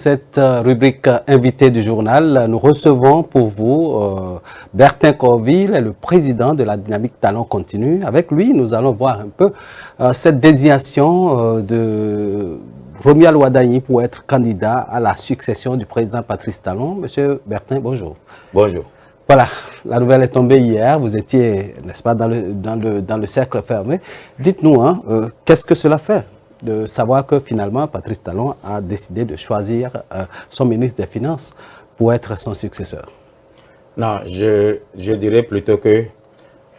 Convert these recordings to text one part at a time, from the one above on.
Cette rubrique invité du journal, nous recevons pour vous Bertin Corville, le président de la dynamique Talent Continu. Avec lui, nous allons voir un peu cette désignation de Romuald Wadayi pour être candidat à la succession du président Patrice Talon. Monsieur Bertin, bonjour. Bonjour. Voilà, la nouvelle est tombée hier. Vous étiez, n'est-ce pas, dans le cercle fermé. Dites-nous, qu'est-ce que cela fait de savoir que finalement Patrice Talon a décidé de choisir son ministre des Finances pour être son successeur? Non, je dirais plutôt que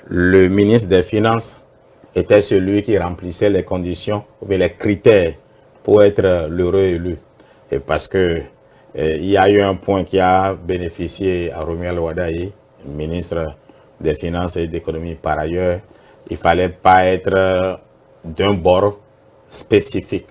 le ministre des Finances était celui qui remplissait les conditions, ou bien les critères pour être l'heureux élu. Et parce que il y a eu un point qui a bénéficié à Romuald Wadayi, ministre des Finances et d'économie par ailleurs. Il ne fallait pas être d'un bord spécifique,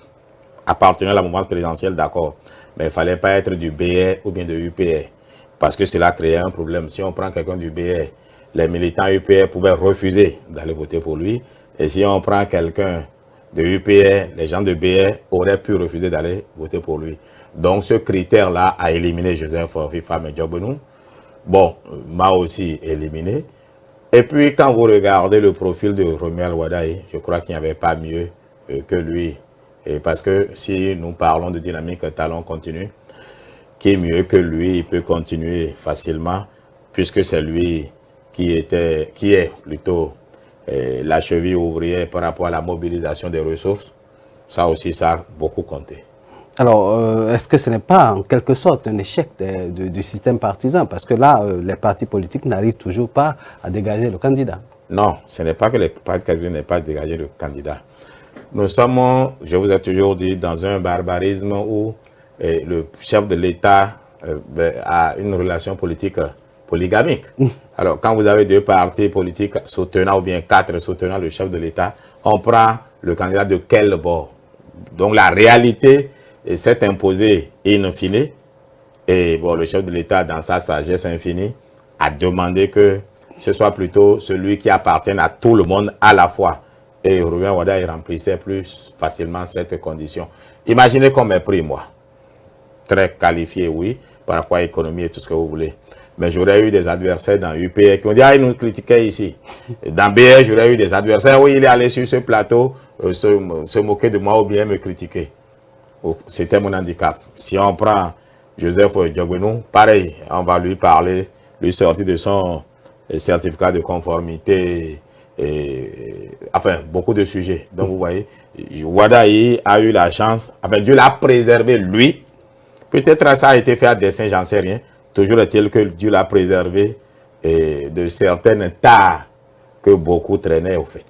appartenant à la mouvance présidentielle, d'accord, mais il ne fallait pas être du BR ou bien de UPR, parce que cela créait un problème. Si on prend quelqu'un du BR, les militants UPR pouvaient refuser d'aller voter pour lui, et si on prend quelqu'un de UPR, les gens de BR auraient pu refuser d'aller voter pour lui. Donc ce critère-là a éliminé Joseph Fifam et Djobounou. Bon, m'a aussi éliminé. Et puis quand vous regardez le profil de Romuald Wadayi, je crois qu'il n'y avait pas mieux que lui. Et parce que si nous parlons de dynamique Talent Continu, qui est mieux que lui, il peut continuer facilement, puisque c'est lui qui est plutôt la cheville ouvrière par rapport à la mobilisation des ressources. Ça aussi, ça a beaucoup compté. Alors, est-ce que ce n'est pas en quelque sorte un échec du système partisan? Parce que là, les partis politiques n'arrivent toujours pas à dégager le candidat. Non, ce n'est pas que les partis politiques n'aient pas dégagé le candidat. Nous sommes, je vous ai toujours dit, dans un barbarisme où le chef de l'État a une relation politique polygamique. Alors, quand vous avez deux partis politiques soutenant ou bien quatre soutenant le chef de l'État, on prend le candidat de quel bord? Donc, la réalité s'est imposée in fine. Et bon, le chef de l'État, dans sa sagesse infinie, a demandé que ce soit plutôt celui qui appartienne à tout le monde à la fois. Et Romuald Wadayi remplissait plus facilement cette condition. Imaginez qu'on m'ait pris, moi. Très qualifié, oui, par rapport à l'économie et tout ce que vous voulez. Mais j'aurais eu des adversaires dans UPR qui ont dit « Ah, il nous critiquait ici ». Dans BR, j'aurais eu des adversaires, oui, il est allé sur ce plateau se moquer de moi ou bien me critiquer. C'était mon handicap. Si on prend Joseph Djobounou, pareil, on va lui parler, lui sortir de son certificat de conformité, enfin, beaucoup de sujets. Donc, vous voyez, Wadayi a eu la chance, enfin, Dieu l'a préservé, lui. Peut-être ça a été fait à dessein, j'en sais rien. Toujours est-il que Dieu l'a préservé de certaines tares que beaucoup traînaient, au fait.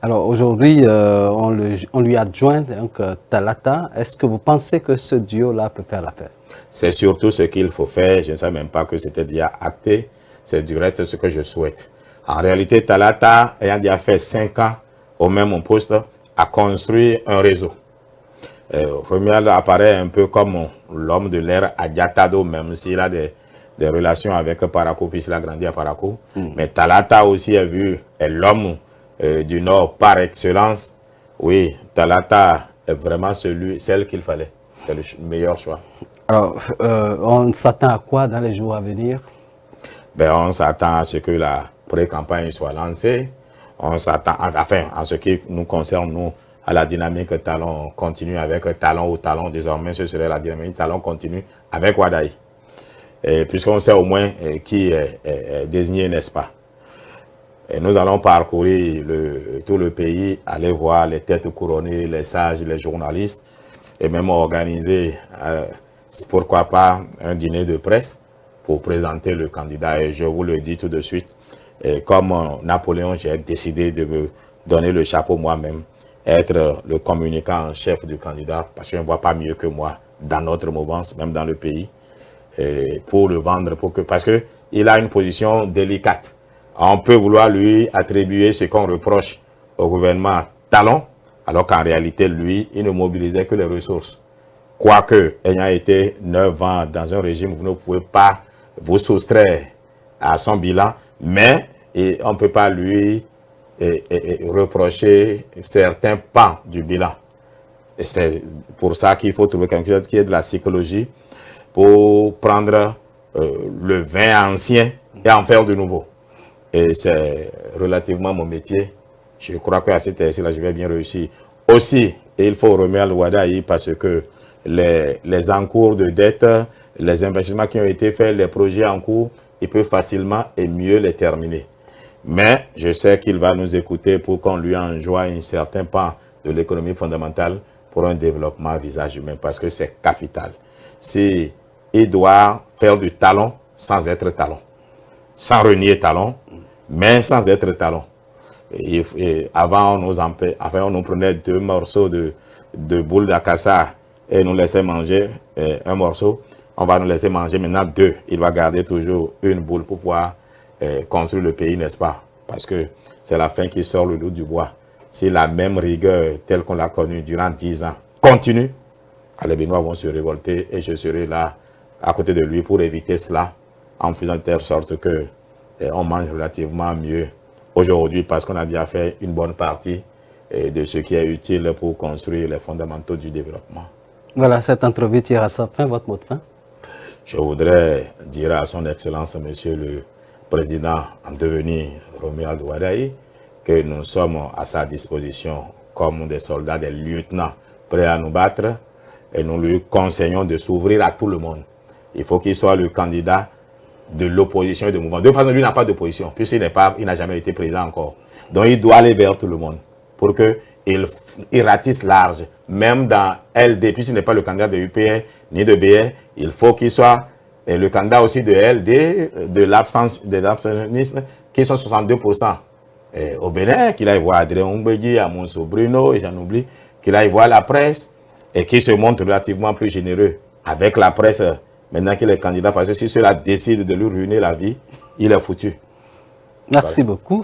Alors, aujourd'hui, on lui adjoint donc, Talata. Est-ce que vous pensez que ce duo-là peut faire l'affaire? C'est surtout ce qu'il faut faire. Je ne sais même pas que c'était déjà acté. C'est du reste ce que je souhaite. En réalité, Talata, ayant déjà fait 5 ans au même poste, a construit un réseau. Romuald apparaît un peu comme l'homme de l'ère Adjatado, même s'il a des relations avec Parakou, puisqu'il a grandi à Parakou. Mais Talata aussi est vu, est l'homme du Nord par excellence. Oui, Talata est vraiment celle qu'il fallait. C'est le meilleur choix. Alors, on s'attend à quoi dans les jours à venir? Ben, on s'attend à ce que la pré-campagne soit lancée. On s'attend, enfin, en ce qui nous concerne, nous, à la dynamique Talon continue avec Talon au Talon. Désormais, ce serait la dynamique Talon continue avec Wadayi. Puisqu'on sait au moins qui est désigné, n'est-ce pas? Et nous allons parcourir tout le pays, aller voir les têtes couronnées, les sages, les journalistes, et même organiser, pourquoi pas, un dîner de presse pour présenter le candidat. Et je vous le dis tout de suite, comme Napoléon, j'ai décidé de me donner le chapeau moi-même, être le communicant en chef du candidat, parce qu'on ne voit pas mieux que moi dans notre mouvance, même dans le pays, pour le vendre, parce qu'il a une position délicate. On peut vouloir lui attribuer ce qu'on reproche au gouvernement Talon, alors qu'en réalité, lui, il ne mobilisait que les ressources. Quoique, ayant été 9 ans dans un régime, vous ne pouvez pas vous soustraire à son bilan, mais on ne peut pas lui reprocher certains pans du bilan. Et c'est pour ça qu'il faut trouver quelque chose qui ait de la psychologie pour prendre le vin ancien et en faire de nouveau. Et c'est relativement mon métier. Je crois qu'à cette là je vais bien réussir. Aussi, il faut remettre le Wadaï parce que les encours de dette, les investissements qui ont été faits, les projets en cours, il peut facilement et mieux les terminer. Mais je sais qu'il va nous écouter pour qu'on lui enjoigne un certain pan de l'économie fondamentale pour un développement à visage humain parce que c'est capital. Si il doit faire du talon sans être talon, sans renier talon, mais sans être talon. Et avant, on nous prenait 2 morceaux de boule d'acassa et nous laissait manger un morceau. On va nous laisser manger maintenant 2. Il va garder toujours une boule pour pouvoir construire le pays, n'est-ce pas? Parce que c'est la fin qui sort le loup du bois. Si la même rigueur telle qu'on l'a connue durant 10 ans continue, les Béninois vont se révolter et je serai là à côté de lui pour éviter cela en faisant de telle sorte que on mange relativement mieux aujourd'hui parce qu'on a déjà fait une bonne partie de ce qui est utile pour construire les fondamentaux du développement. Voilà, cette entrevue tire à sa fin. Votre mot de fin? Je voudrais dire à son Excellence, Monsieur le Président en devenir, Romuald Wadaï, que nous sommes à sa disposition comme des soldats, des lieutenants prêts à nous battre et nous lui conseillons de s'ouvrir à tout le monde. Il faut qu'il soit le candidat de l'opposition et de mouvement. De toute façon, lui n'a pas d'opposition, puisqu'il n'a jamais été président encore. Donc, il doit aller vers tout le monde pour qu'il ratisse large. Même dans LD, puisqu'il n'est pas le candidat de UPR ni de BR, il faut qu'il soit le candidat aussi de LD, de l'abstentionnisme, qui sont 62%. Et au Bénin, qu'il aille voir Adrien Ombegui, Amonso Bruno, et j'en oublie, qu'il aille voir la presse et qu'il se montre relativement plus généreux avec la presse. Maintenant qu'il est candidat, parce que si cela décide de lui ruiner la vie, il est foutu. Merci beaucoup.